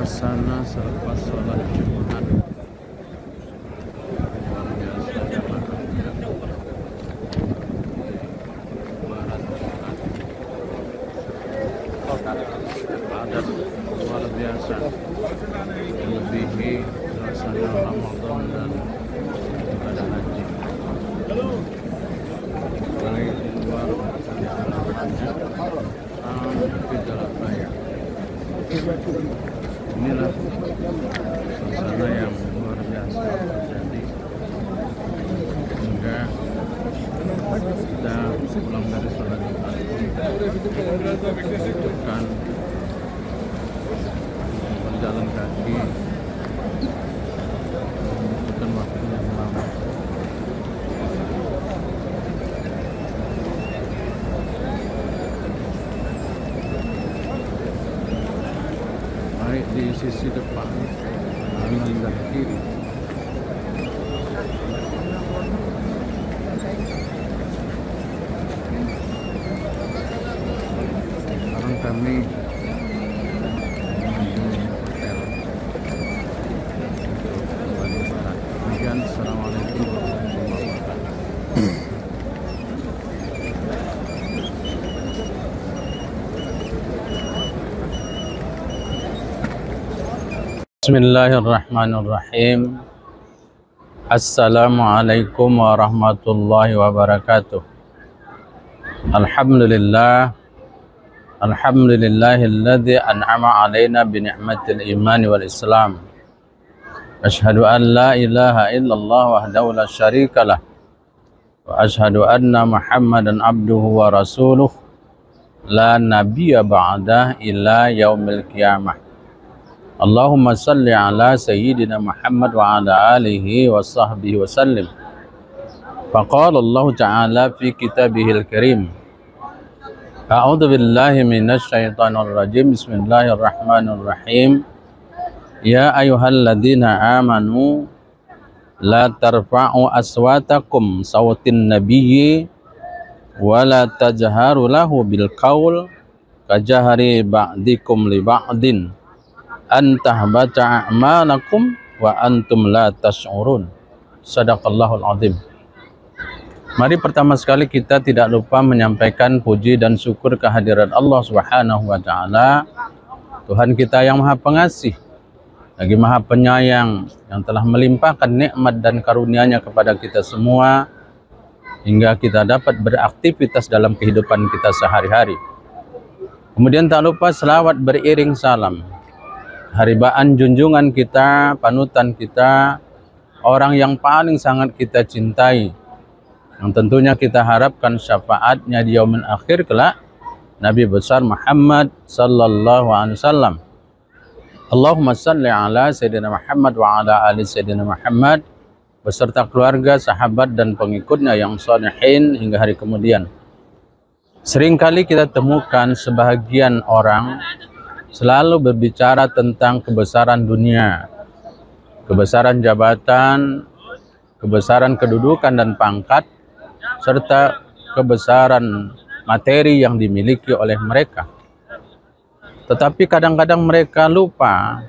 suasana selepas sholat Jumat luar biasa adat luar biasa melebihi suasana Ramadan dan ibadah haji. Baik di luar sampai jalan raya. Inilah suasana yang luar biasa terjadi hingga kita pulang dari sholat Jumat membutuhkan berjalan kaki, membutuhkan waktu yang lama. Baik di sisi depan, kanan dan kiri. Sekarang kami menuju hotel untuk kembali istirahat. Demikian, assalamualaikum warahmatullahi wabarakatuh. Bismillahirrahmanirrahim. Assalamualaikum warahmatullahi wabarakatuh. Alhamdulillahilladzi an'ama alaina bi ni'matil iman wal islam. Asyhadu an la ilaha illallah wahdahu la syarikalah wa asyhadu anna Muhammadan abduhu wa rasuluh la nabiyya ba'dah ila yaumil qiyamah. Allahumma salli ala sayyidina Muhammad wa ala alihi wa sahbihi wa sallim. Faqala Allah ta'ala fi kitabihil karim. A'udzu billahi minasy syaithanir rajim. Bismillahirrahmanirrahim. Ya ayyuhalladzina amanu la tarfa'u aswatakum sawtin nabiyyi wa la tajharu lahu bil qaul kajahari ba'dikum li ba'din antahbata a'malakum wa antum la tash'urun. Sadaqallahul azim. Mari pertama sekali kita tidak lupa menyampaikan puji dan syukur kehadirat Allah Subhanahu wa taala, Tuhan kita yang Maha Pengasih lagi Maha Penyayang, yang telah melimpahkan nikmat dan karunia-Nya kepada kita semua hingga kita dapat beraktivitas dalam kehidupan kita sehari-hari. Kemudian tak lupa selawat beriring salam haribaan junjungan kita, panutan kita, orang yang paling sangat kita cintai, yang tentunya kita harapkan syafaatnya di yaumil akhir kelak, Nabi besar Muhammad sallallahu alaihi wasallam. Allahumma salli ala Sayyidina Muhammad wa ala ali Sayyidina Muhammad beserta keluarga, sahabat dan pengikutnya yang sholihin hingga hari kemudian. Seringkali kita temukan sebahagian orang selalu berbicara tentang kebesaran dunia, kebesaran jabatan, kebesaran kedudukan dan pangkat, serta kebesaran materi yang dimiliki oleh mereka. Tetapi kadang-kadang mereka lupa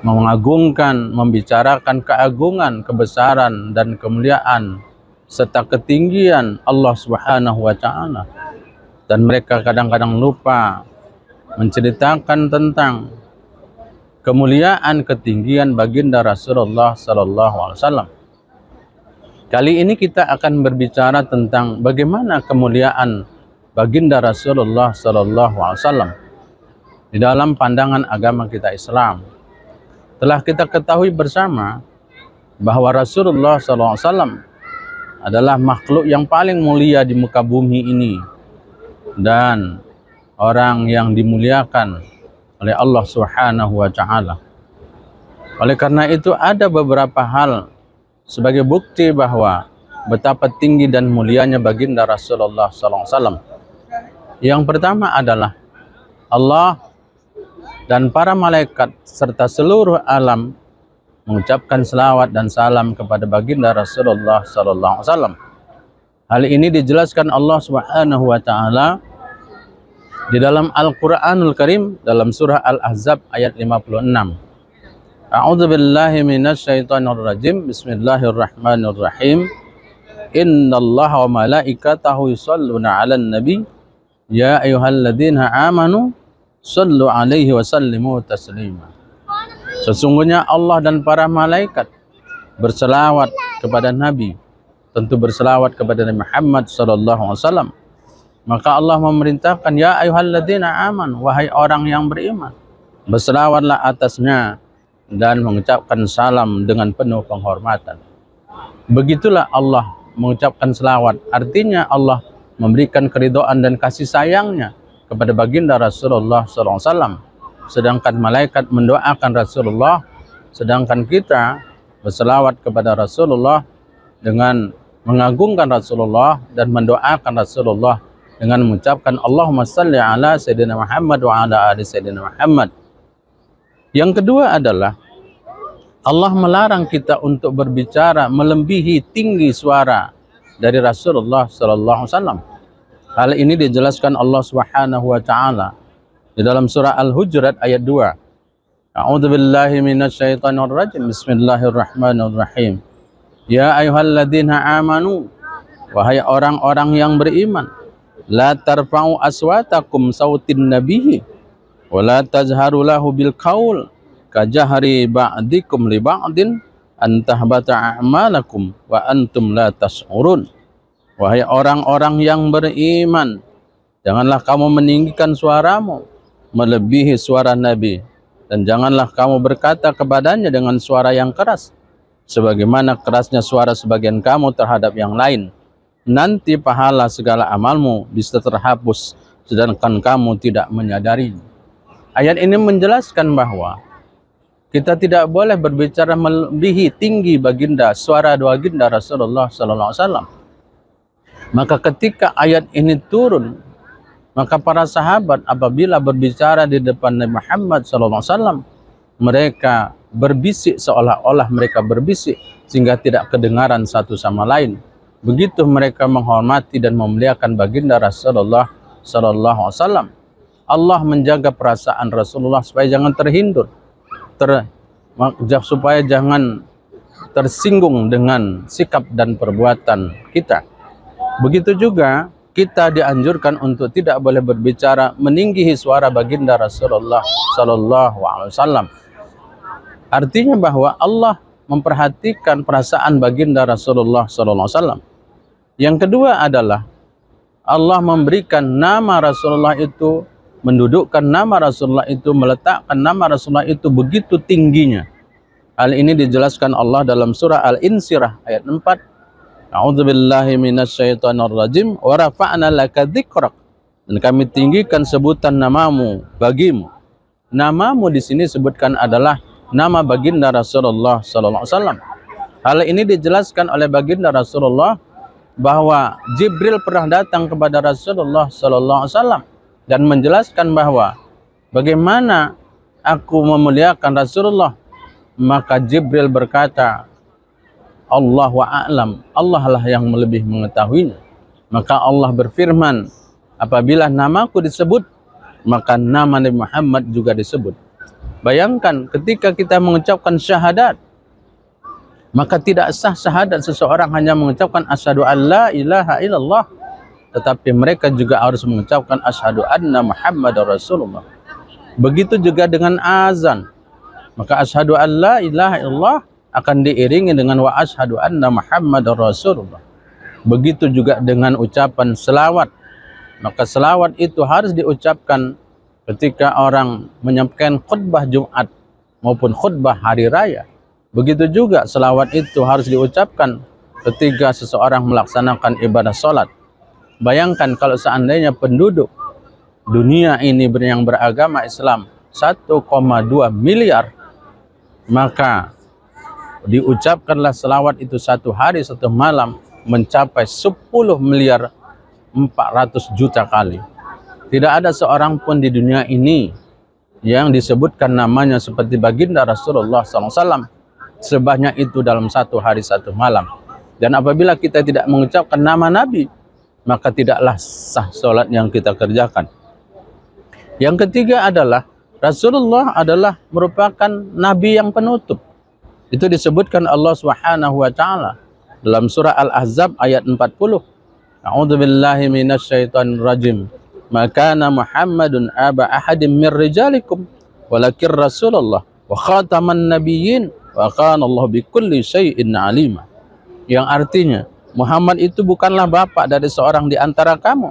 mengagungkan, membicarakan keagungan, kebesaran dan kemuliaan serta ketinggian Allah Subhanahu wa taala. Dan mereka kadang-kadang lupa menceritakan tentang kemuliaan, ketinggian baginda Rasulullah sallallahu alaihi wasallam. Kali ini kita akan berbicara tentang bagaimana kemuliaan baginda Rasulullah sallallahu alaihi wasallam di dalam pandangan agama kita Islam. Telah kita ketahui bersama bahwa Rasulullah sallallahu alaihi wasallam adalah makhluk yang paling mulia di muka bumi ini dan orang yang dimuliakan oleh Allah Subhanahu wa taala. Oleh karena itu ada beberapa hal sebagai bukti bahwa betapa tinggi dan mulianya baginda Rasulullah sallallahu alaihi wasallam. Yang pertama adalah Allah dan para malaikat serta seluruh alam mengucapkan selawat dan salam kepada baginda Rasulullah sallallahu alaihi wasallam. Hal ini dijelaskan Allah Subhanahu wa taala Di dalam Al-Quranul Karim, dalam surah Al-Ahzab ayat 56. A'udzu billahi minasyaitonir rajim. Bismillahirrahmanirrahim. Innallaha wa malaikatahu yusholluna 'alan nabi ya ayyuhalladzina amanu shallu 'alaihi wa sallimu taslima. Sesungguhnya Allah dan para malaikat berselawat kepada Nabi, tentu berselawat kepada Nabi Muhammad sallallahu alaihi wasallam. Maka Allah memerintahkan, ya ayyuhalladzina amanu, wahai orang yang beriman, berselawatlah atasnya dan mengucapkan salam dengan penuh penghormatan. Begitulah Allah mengucapkan selawat. Artinya Allah memberikan keridhaan dan kasih sayangnya kepada baginda Rasulullah SAW. Sedangkan malaikat mendoakan Rasulullah, sedangkan kita berselawat kepada Rasulullah dengan mengagungkan Rasulullah dan mendoakan Rasulullah dengan mengucapkan Allahumma salli ala Sayyidina Muhammad wa ala ali Sayyidina Muhammad. Yang kedua adalah Allah melarang kita untuk berbicara melebihi tinggi suara dari Rasulullah sallallahu alaihi wasallam. Hal ini dijelaskan Allah Subhanahu wa taala di dalam surah Al-Hujurat ayat 2. A'udzu billahi minasyaitonir rajim. Bismillahirrahmanirrahim. Ya ayyuhalladzina amanu, wahai orang-orang yang beriman, la tarfa'u aswatakum sautin nabiyyi wa la tajharu lahu bil qaul kajahri ba'dikum li ba'din an tahbata a'malakum wa antum la tash'urun. Wahai orang-orang yang beriman, janganlah kamu meninggikan suaramu melebihi suara Nabi, dan janganlah kamu berkata kepadanya dengan suara yang keras sebagaimana kerasnya suara sebagian kamu terhadap yang lain. Nanti pahala segala amalmu bisa terhapus sedangkan kamu tidak menyadari. Ayat ini menjelaskan bahwa kita tidak boleh berbicara melebihi tinggi baginda, suara baginda Rasulullah sallallahu alaihi wasallam. Maka ketika ayat ini turun, maka para sahabat apabila berbicara di depan Nabi Muhammad sallallahu alaihi wasallam, mereka berbisik seolah-olah mereka berbisik sehingga tidak kedengaran satu sama lain. Begitu mereka menghormati dan memuliakan baginda Rasulullah sallallahu alaihi wasallam. Allah menjaga perasaan Rasulullah supaya jangan terhindur, supaya jangan tersinggung dengan sikap dan perbuatan kita. Begitu juga kita dianjurkan untuk tidak boleh berbicara meninggihi suara baginda Rasulullah sallallahu alaihi wasallam. Artinya bahwa Allah memperhatikan perasaan baginda Rasulullah sallallahu alaihi wasallam. Yang kedua adalah Allah memberikan nama Rasulullah itu, mendudukkan nama Rasulullah itu, meletakkan nama Rasulullah itu begitu tingginya. Hal ini dijelaskan Allah dalam surah Al-Insyirah ayat 4. A'udzu billahi minasyaitonir rajim wa rafa'na laka dzikrak. Dan kami tinggikan sebutan namamu bagimu. Namamu di sini sebutkan adalah nama baginda Rasulullah sallallahu alaihi wasallam. Hal ini dijelaskan oleh baginda Rasulullah bahwa Jibril pernah datang kepada Rasulullah sallallahu alaihi wasallam dan menjelaskan bahwa bagaimana aku memuliakan Rasulullah. Maka Jibril berkata, Allahu a'lam, Allah lah yang lebih mengetahuinya. Maka Allah berfirman, apabila namaku disebut, maka nama Nabi Muhammad juga disebut. Bayangkan ketika kita mengucapkan syahadat, maka tidak sah syahadat seseorang hanya mengucapkan asyhadu an la ilaha illallah, tetapi mereka juga harus mengucapkan asyhadu anna Muhammadar Rasulullah. Begitu juga dengan azan, maka asyhadu an la ilaha illallah akan diiringi dengan wa asyhadu anna Muhammadar Rasulullah. Begitu juga dengan ucapan selawat, maka selawat itu harus diucapkan ketika orang menyampaikan khutbah Jumat maupun khutbah hari raya. Begitu juga selawat itu harus diucapkan ketika seseorang melaksanakan ibadah sholat. Bayangkan kalau seandainya penduduk dunia ini yang beragama Islam 1,2 miliar, maka diucapkanlah selawat itu satu hari satu malam mencapai 10 miliar 400 juta kali. Tidak ada seorang pun di dunia ini yang disebutkan namanya seperti baginda Rasulullah SAW sebanyak itu dalam satu hari satu malam. Dan apabila kita tidak mengucapkan nama Nabi, maka tidaklah sah sholat yang kita kerjakan. Yang ketiga adalah Rasulullah adalah merupakan nabi yang penutup. Itu disebutkan Allah Subhanahu wa taala dalam surah Al-Ahzab ayat 40. A'udzubillahi minasyaitonir rajim. Ma kana Muhammadun aba ahadin mir rijalikum walakin Rasulullah wa khataman nabiyyin wa kana Allah bikulli syai'in alima. Yang artinya Muhammad itu bukanlah bapak dari seorang di antara kamu,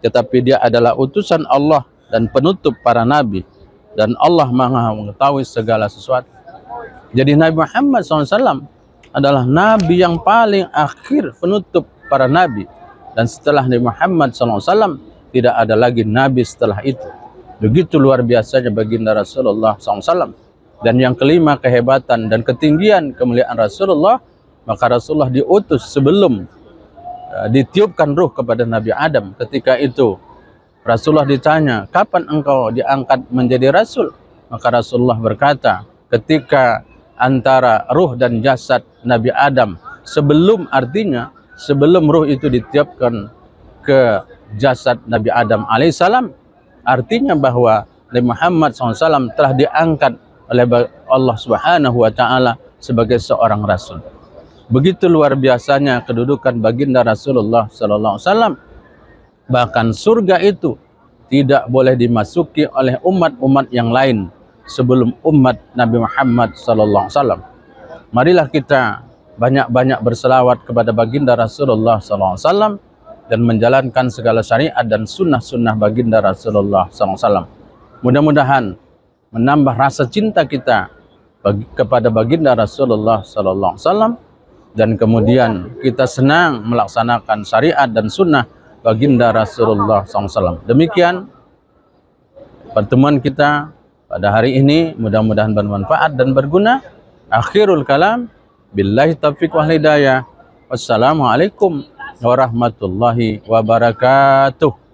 tetapi dia adalah utusan Allah dan penutup para nabi, dan Allah Maha mengetahui segala sesuatu. Jadi Nabi Muhammad SAW adalah nabi yang paling akhir penutup para nabi, dan setelah Nabi Muhammad SAW tidak ada lagi nabi setelah itu. Begitu luar biasanya baginda Rasulullah SAW. Dan yang kelima, kehebatan dan ketinggian kemuliaan Rasulullah, maka Rasulullah diutus sebelum ditiupkan ruh kepada Nabi Adam. Ketika itu Rasulullah ditanya, kapan engkau diangkat menjadi Rasul? Maka Rasulullah berkata, ketika antara ruh dan jasad Nabi Adam, artinya sebelum ruh itu ditiupkan ke jasad Nabi Adam alaihissalam, artinya bahwa Nabi Muhammad SAW telah diangkat oleh Allah Subhanahu wa taala sebagai seorang rasul. Begitu luar biasanya kedudukan baginda Rasulullah SAW. Bahkan surga itu tidak boleh dimasuki oleh umat-umat yang lain sebelum umat Nabi Muhammad SAW. Marilah kita banyak-banyak berselawat kepada baginda Rasulullah SAW dan menjalankan segala syariat dan sunnah-sunnah baginda Rasulullah SAW. Mudah-mudahan menambah rasa cinta kita kepada baginda Rasulullah SAW, dan kemudian kita senang melaksanakan syariat dan sunnah baginda Rasulullah SAW. Demikian pertemuan kita pada hari ini, mudah-mudahan bermanfaat dan berguna. Akhirul kalam, billahi taufiq wal hidayah. Wassalamualaikum warahmatullahi wabarakatuh.